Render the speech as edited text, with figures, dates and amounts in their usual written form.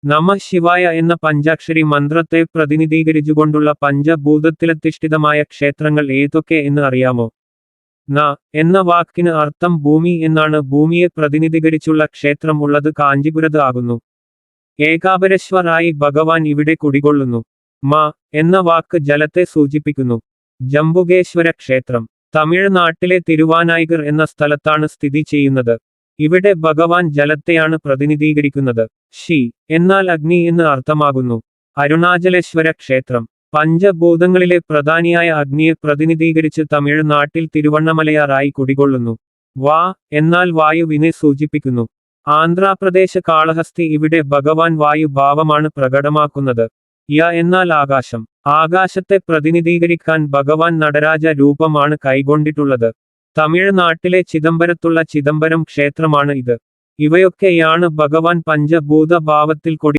നമ ശിവായ എന്ന പഞ്ചാക്ഷരി മന്ത്രത്തെ പ്രതിനിധീകരിച്ചുകൊണ്ടുള്ള പഞ്ചഭൂതത്തിലധിഷ്ഠിതമായ ക്ഷേത്രങ്ങൾ ഏതൊക്കെ എന്ന് അറിയാമോ? ന എന്ന വാക്കിന് അർത്ഥം ഭൂമി എന്നാണ്. ഭൂമിയെ പ്രതിനിധീകരിച്ചുള്ള ക്ഷേത്രം ഉള്ളത് കാഞ്ചീപുരത്ത് ആകുന്നു. ഏകാപരേശ്വർ ആയി ഭഗവാൻ ഇവിടെ കുടികൊള്ളുന്നു. മ എന്ന വാക്ക് ജലത്തെ സൂചിപ്പിക്കുന്നു. ജംബുകേശ്വര ക്ഷേത്രം തമിഴ്നാട്ടിലെ തിരുവാനായിഗർ എന്ന സ്ഥലത്താണ് സ്ഥിതി ചെയ്യുന്നത്. ഇവിടെ ഭഗവാൻ ജലത്തെയാണ് പ്രതിനിധീകരിക്കുന്നത്. ശി എന്നാൽ അഗ്നി എന്ന് അർത്ഥമാകുന്നു. അരുണാചലേശ്വര ക്ഷേത്രം പഞ്ചഭൂതങ്ങളിലെ പ്രധാനിയായ അഗ്നിയെ പ്രതിനിധീകരിച്ച് തമിഴ്നാട്ടിൽ തിരുവണ്ണമലയാറായി കുടികൊള്ളുന്നു. വാ എന്നാൽ വായുവിനെ സൂചിപ്പിക്കുന്നു. ആന്ധ്രാപ്രദേശ് കാളഹസ്തി ഇവിടെ ഭഗവാൻ വായു ഭാവമാണ് പ്രകടമാക്കുന്നത്. യ എന്നാൽ ആകാശം. ആകാശത്തെ പ്രതിനിധീകരിക്കാൻ ഭഗവാൻ നടരാജ രൂപമാണ് കൈക്കൊണ്ടിട്ടുള്ളത്. തമിഴ്നാട്ടിലെ ചിദംബരത്തുള്ള ചിദംബരം ക്ഷേത്രമാണ് ഇത്. ഇവയൊക്കെയാണ് ഭഗവാൻ പഞ്ചഭൂത ഭാവത്തിൽ